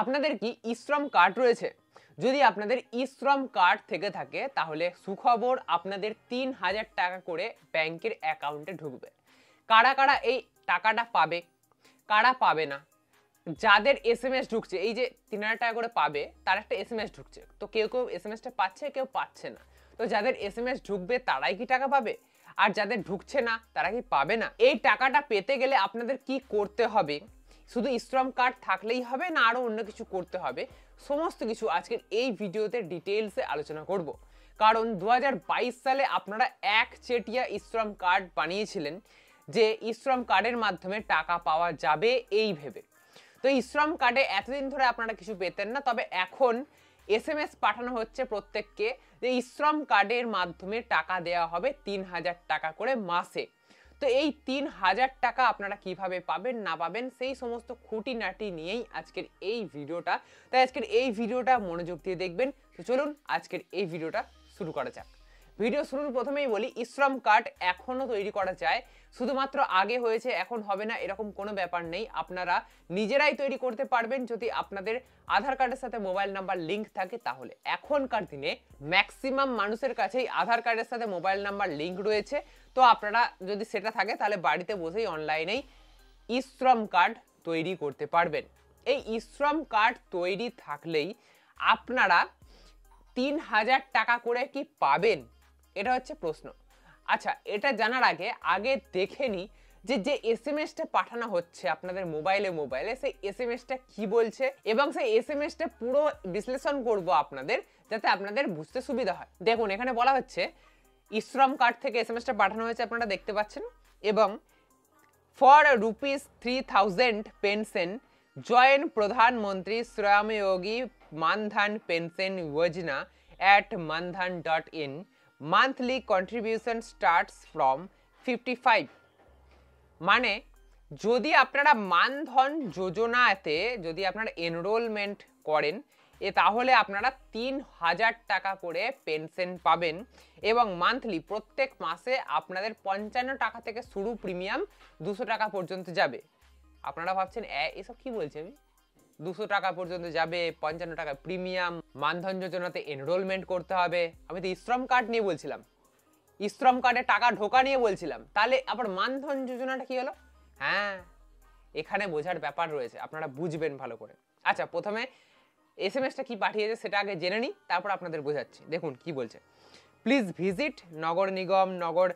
আপনাদের কি ই-শ্রম কার্ড রয়েছে? যদি আপনাদের ই-শ্রম কার্ড থেকে থাকে তাহলে সুখবর, আপনাদের ৩,০০০ টাকা করে ব্যাংকের অ্যাকাউন্টে ঢুকবে। কারা কারা এই টাকাটা পাবে, কারা পাবে না? যাদের এসএমএস ঢুকছে, এই যে ৩,০০০ টাকা করে পাবে তার একটা এসএমএস ঢুকছে, তো কেউ কেউ এসএমএসটা পাচ্ছে, কেউ পাচ্ছে না। তো যাদের এসএমএস ঢুকবে তারাই কি টাকা পাবে, আর যাদের ঢুকছে না তারা কি পাবে না? এই টাকাটা পেতে গেলে আপনাদের কি করতে হবে? শুধু ই-শ্রম কার্ড থাকলেই হবে না আরো অন্য কিছু করতে হবে? সমস্ত কিছু আজকের এই ভিডিওতে ডিটেইলসে আলোচনা করব। কারণ 2022 সালে আপনারা একচেটিয়া ই-শ্রম কার্ড বানিয়েছিলেন যে ই-শ্রম কার্ডের মাধ্যমে টাকা পাওয়া যাবে এই ভেবে। তো ই-শ্রম কার্ডে এতদিন ধরে আপনারা কিছু পেতেন না, তবে এখন এসএমএস পাঠানো হচ্ছে প্রত্যেককে যে ই-শ্রম কার্ডের মাধ্যমে টাকা দেওয়া হবে ৩,০০০ টাকা করে মাসে। তো এই ৩,০০০ টাকা আপনারা কিভাবে পাবেন না পাবেন সেই সমস্ত খুঁটিনাটি নিয়েই আজকের এই ভিডিওটা। তাই আজকের এই ভিডিওটা মনোযোগ দিয়ে দেখবেন। তো চলুন আজকের এই ভিডিওটা শুরু করা যাক। ভিডিও শুরুর প্রথমেই বলি, ই-শ্রম কার্ড এখনও তৈরি করা যায়, শুধুমাত্র আগে হয়েছে এখন হবে না এরকম কোনো ব্যাপার নেই। আপনারা নিজেরাই তৈরি করতে পারবেন যদি আপনাদের আধার কার্ডের সাথে মোবাইল নাম্বার লিঙ্ক থাকে তাহলে। এখনকার দিনে ম্যাক্সিমাম মানুষের কাছেই আধার কার্ডের সাথে মোবাইল নাম্বার লিঙ্ক রয়েছে, তো আপনারা যদি সেটা থাকে তাহলে বাড়িতে বসেই অনলাইনেই ই-শ্রম কার্ড তৈরি করতে পারবেন। এই ই-শ্রম কার্ড তৈরি থাকলেই আপনারা ৩,০০০ টাকা করে কি পাবেন, এটা হচ্ছে প্রশ্ন। আচ্ছা, এটা জানার আগে দেখে নিই যে এসএমএসটা পাঠানো হচ্ছে আপনাদের মোবাইলে সেই এসএমএসটা কি বলছে, এবং সেই এসএমএসটা পুরো বিশ্লেষণ করব আপনাদের, যাতে আপনাদের বুঝতে সুবিধা হয়। দেখুন, এখানে বলা হচ্ছে ই-শ্রম কার্ড থেকে এসএমএসটা পাঠানো হয়েছে, আপনারা দেখতে পাচ্ছেন। এবং ফর ₹3,000 পেনশন জয়েন প্রধানমন্ত্রী Shram Yogi Maandhan pension Yojana at mandhan.in. Monthly contribution starts from 55। মানে যদি আপনারা মানধন যোজনাতে যদি আপনারা এনরোলমেন্ট করেন তাহলে আপনারা ৩,০০০ টাকা করে পেনশন পাবেন, এবং মান্থলি প্রত্যেক মাসে আপনাদের ৫৫ টাকা থেকে শুরু, প্রিমিয়াম ২০০ টাকা পর্যন্ত যাবে। আপনারা ভাবছেন এসব কি বলছি আমি, ২০০ টাকা পর্যন্ত যাবে, ৫৫ টাকা প্রিমিয়াম, মানধন যোজনাতে এনরোলমেন্ট করতে হবে। আমি তো ই-শ্রম কার্ড নিয়ে বলছিলাম, ই-শ্রম কার্ডে টাকা ঢোকা নিয়ে বলছিলাম, তাহলে আবার মানধন যোজনাটা কি হলো? হ্যাঁ, এখানে বোঝার ব্যাপার রয়েছে, আপনারা বুঝবেন ভালো করে। আচ্ছা, প্রথমে এসএমএসটা কি পাঠিয়েছে সেটা আগে জেনে নিই, তারপর আপনাদের বোঝাচ্ছি। দেখুন কি বলছে, প্লিজ ভিজিট নগর নিগম, নগর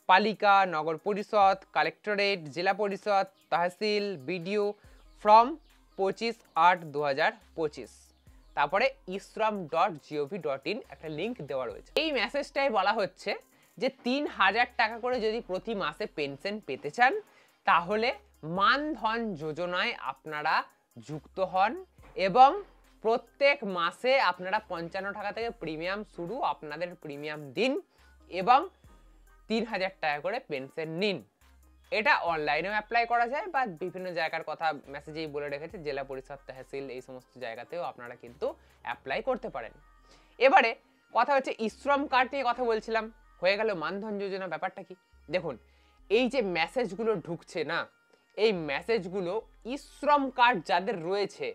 পালিকা, নগর পরিষদ, কালেক্টরেট, জেলা পরিষদ, তহসিল, বিডিও ফ্রম 25/8/2025। তারপরে e-shram.gov.in একটা লিঙ্ক দেওয়া রয়েছে। এই মেসেজটাই বলা হচ্ছে যে ৩,০০০ টাকা করে যদি প্রতি মাসে পেনশন পেতে চান তাহলে মানধন যোজনায় আপনারা যুক্ত হন, এবং প্রত্যেক মাসে আপনারা ৫৫ টাকা থেকে প্রিমিয়াম শুরু, আপনাদের প্রিমিয়াম দিন এবং ৩,০০০ টাকা করে পেনশন নিন। এটা অনলাইনেও অ্যাপ্লাই করা যায় বা বিভিন্ন জায়গার কথা মেসেজেই বলে রেখেছে, জেলা পরিষদ, তহসিল, এই সমস্ত জায়গাতেও আপনারা কিন্তু অ্যাপ্লাই করতে পারেন। এবারে কথা হচ্ছে ই-শ্রম কার্ড নিয়ে কথা বলছিলাম, হয়ে গেল মানধন যোজনা। ব্যাপারটা কি দেখুন, এই যে মেসেজগুলো ঢুকছে না, এই মেসেজগুলো ই-শ্রম কার্ড যাদের রয়েছে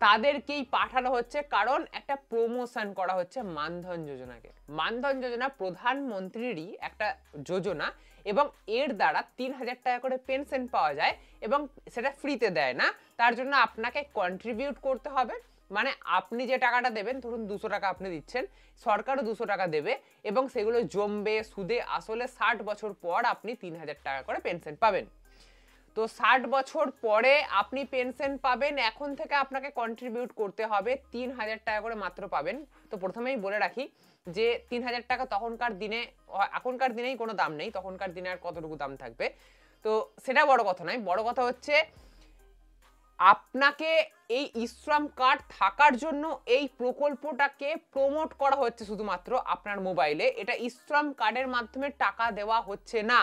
তাদেরকেই পাঠানো হচ্ছে, কারণ একটা প্রমোশন করা হচ্ছে মানধন যোজনাকে। মানধন যোজনা প্রধানমন্ত্রীরই একটা যোজনা, এবং এর দ্বারা ৩,০০০ টাকা করে পেনশন পাওয়া যায়, এবং সেটা ফ্রিতে দেয় না, তার জন্য আপনাকে কন্ট্রিবিউট করতে হবে। মানে আপনি যে টাকাটা দেবেন, ধরুন ২০০ টাকা আপনি দিচ্ছেন, সরকারও ২০০ টাকা দেবে, এবং সেগুলো জমবে সুদে আসলে ৬০ বছর পর আপনি ৩,০০০ টাকা করে পেনশন পাবেন। তো ৬০ বছর পরে আপনি পেনশন পাবেন, এখন থেকে আপনাকে কন্ট্রিবিউট করতে হবে, ৩,০০০ টাকা করে মাত্র পাবেন। তো প্রথমেই বলে রাখি যে ৩,০০০ টাকা তখনকার দিনে, এখনকার দিনেই কোনো দাম নেই, তখনকার দিনে আর কতটুকু দাম থাকবে, তো সেটা বড় কথা নয়। বড় কথা হচ্ছে আপনাকে এই ই-শ্রম কার্ড থাকার জন্য এই প্রকল্পটাকে প্রমোট করা হচ্ছে শুধুমাত্র আপনার মোবাইলে। এটা ই-শ্রম কার্ডের মাধ্যমে টাকা দেওয়া হচ্ছে না।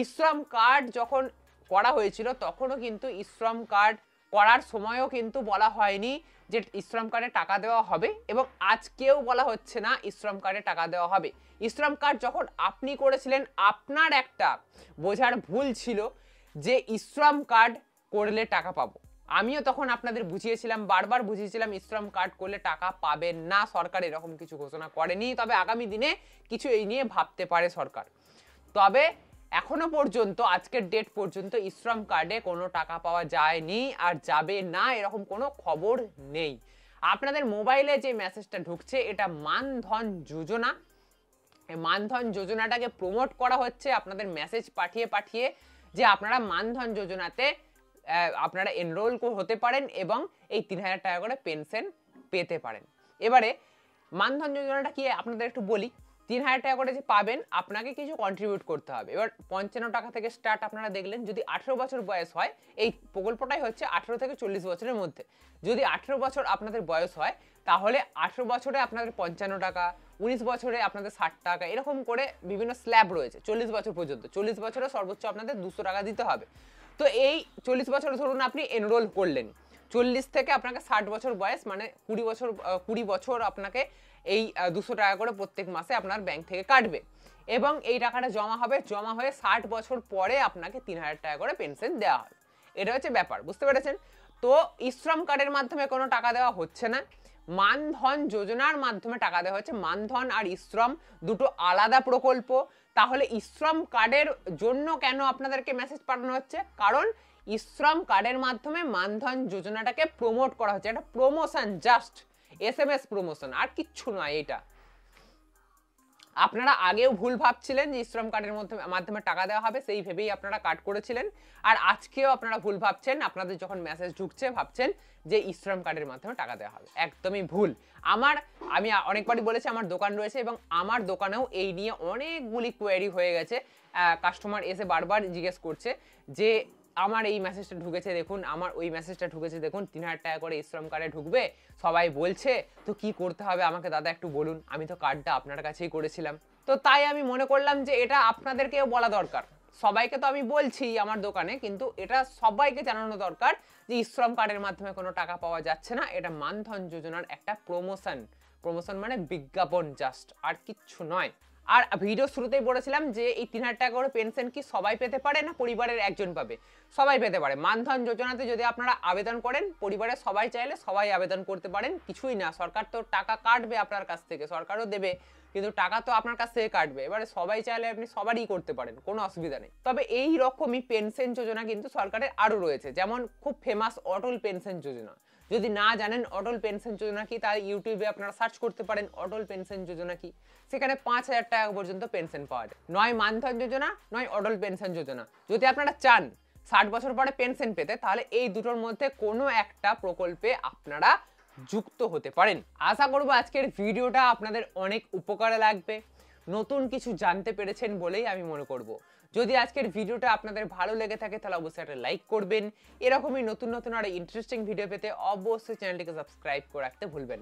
ই-শ্রম কার্ড যখন করা হয়েছিল তখনও কিন্তু ই-শ্রম কার্ড করার সময়ও কিন্তু বলা হয়নি যে ই-শ্রম কার্ডে টাকা দেওয়া হবে, এবং আজকেও বলা হচ্ছে না ই-শ্রম কার্ডে টাকা দেওয়া হবে। ই-শ্রম কার্ড যখন আপনি করেছিলেন আপনার একটা বোঝার ভুল ছিল যে ই-শ্রম কার্ড করলে টাকা পাবো। আমিও তখন আপনাদের বুঝিয়েছিলাম, বারবার বুঝিয়েছিলাম ই-শ্রম কার্ড করলে টাকা পাবেন না, সরকার এরকম কিছু ঘোষণা করেনি, তবে আগামী দিনে কিছু এই নিয়ে ভাবতে পারে সরকার। তবে এখনো পর্যন্ত আজকের ডেট পর্যন্ত ই-শ্রম কার্ডে কোনো টাকা পাওয়া যায়নি আর যাবে না, এরকম কোনো খবর নেই। আপনাদের মোবাইলে যে মেসেজটা ঢুকছে এটা মানধন যোজনা। মানধন যোজনাটাকে প্রমোট করা হচ্ছে আপনাদের মেসেজ পাঠিয়ে পাঠিয়ে, যে আপনারা মানধন যোজনাতে আপনারা এনরোল হতে পারেন এবং এই 3000 টাকা করে পেনশন পেতে পারেন। এবারে মানধন যোজনাটা কি আপনাদের একটু বলি। 3000 টাকা করে যে পাবেন, আপনাকে কিছু কন্ট্রিবিউট করতে হবে। এবার 55 টাকা থেকে স্টার্ট আপনারা দেখলেন। যদি 18 বছর বয়স হয়, এই প্রকল্পটাই হচ্ছে 18 থেকে 40 বছরের মধ্যে। যদি 18 বছর আপনাদের বয়স হয় তাহলে 18 বছরে আপনাদের 55 টাকা, 19 বছরে আপনাদের 60 টাকা, এরকম করে বিভিন্ন স্ল্যাব রয়েছে 40 বছর পর্যন্ত। 40 বছরে সর্বোচ্চ আপনাদের 200 টাকা দিতে হবে। তো এই 40 বছর ধরুন আপনি এনরোল করলেন, 40 থেকে আপনাকে 60 বছর বয়স, মানে 20 বছর আপনাকে এই 200 টাকা করে প্রত্যেক মাসে আপনার ব্যাংক থেকে কাটবে এবং এই টাকাটা জমা হবে। জমা হয়ে 60 বছর পরে আপনাকে 3000 টাকা করে পেনশন দেওয়া হবে। এটা হচ্ছে ব্যাপার, বুঝতে পেরেছেন? তো ই-শ্রম কার্ডের মাধ্যমে কোনো টাকা দেওয়া হচ্ছে না, মানধন যোজনার মাধ্যমে টাকা দেওয়া হচ্ছে। মানধন আর ই-শ্রম দুটো আলাদা প্রকল্প। তাহলে ই-শ্রম কার্ডের জন্য কেন আপনাদেরকে মেসেজ পাঠানো হচ্ছে? কারণ ই-শ্রম কার্ডের মাধ্যমে মানধন যোজনাটাকে প্রমোট করা হচ্ছে। এটা প্রমোশন, জাস্ট এসএমএস প্রমোশন, আর কিচ্ছু নয় এটা। আপনারা আগেও ভুল ভাবছিলেন যে ই-শ্রম কার্ডের মাধ্যমে টাকা দেওয়া হবে, সেই ভেবেই আপনারা কার্ড করেছিলেন। আর আজকেও আপনারা ভুল ভাবছেন, আপনাদের যখন মেসেজ ঢুকছে ভাবছেন যে ই-শ্রম কার্ডের মাধ্যমে টাকা দেওয়া হবে। একদমই ভুল। আমি অনেকবারই বলেছি আমার দোকান রয়েছে এবং আমার দোকানেও এই নিয়ে অনেকগুলি কোয়েরি হয়ে গেছে। কাস্টমার এসে বারবার জিজ্ঞেস করছে যে আমার এই মেসেজটা ঢুকেছে দেখুন, আমার ওই মেসেজটা ঢুকেছে দেখুন, 3000 টাকা করে ই-শ্রম কার্ডে ঢুকবে, সবাই বলছে, তো কি করতে হবে আমাকে দাদা একটু বলুন, আমি তো কার্ডটা আপনার কাছেই করেছিলাম। তো তাই আমি মনে করলাম যে এটা আপনাদেরকেও বলা দরকার। সবাইকে তো আমি বলছি আমার দোকানে, কিন্তু এটা সবাইকে জানানো দরকার যে ই-শ্রম কার্ডের মাধ্যমে কোনো টাকা পাওয়া যাচ্ছে না, এটা মানধন যোজনার একটা প্রমোশন মানে বিজ্ঞাপন, জাস্ট, আর কিচ্ছু নয়। আর ভিডিও শুরুতেই বলেছিলাম যে এই 3000 টাকা করে পেনশন কি সবাই পেতে পারে না পরিবারের একজন পাবে? সবাই পেতে পারে। মানধন যোজনাতে যদি আপনারা আবেদন করেন, পরিবারের সবাই চাইলে সবাই আবেদন করতে পারেন, কিছুই না। সরকার তো টাকা কাটবে আপনার কাছ থেকে, সরকারও দেবে, কিন্তু টাকা তো আপনার কাছ থেকে কাটবে। এবারে সবাই চাইলে আপনি সবারই করতে পারেন, কোনো অসুবিধা নেই। তবে এই রকমই পেনশন যোজনা কিন্তু সরকারের আরো রয়েছে, যেমন খুব ফেমাস অটল পেনশন যোজনা। যদি না জানেন অটল পেনশন যোজনা কি, তাহলে ইউটিউবে আপনারা সার্চ করতে পারেন অটল পেনশন যোজনা কি। সেখানে 5000 টাকা পর্যন্ত পেনশন পাওয়া যায়। নয় মানধন যোজনা, নয় অটল পেনশন যোজনা। যদি আপনারা চান 60 বছর পরে পেনশন পেতে, তাহলে এই দুটোর মধ্যে কোনো একটা প্রকল্পে আপনারা যুক্ত হতে পারেন। আশা করব আজকের ভিডিওটা আপনাদের অনেক উপকারে লাগবে, নতুন কিছু জানতে পেরেছেন বলেই আমি মনে করব। যদি আজকের ভিডিওটা আপনাদের ভালো লেগে থাকে তাহলে অবশ্যই একটা লাইক করবেন। এরকমই নতুন নতুন আর ইন্টারেস্টিং ভিডিও পেতে অবশ্যই চ্যানেলটিকে সাবস্ক্রাইব করে রাখতে ভুলবেন না।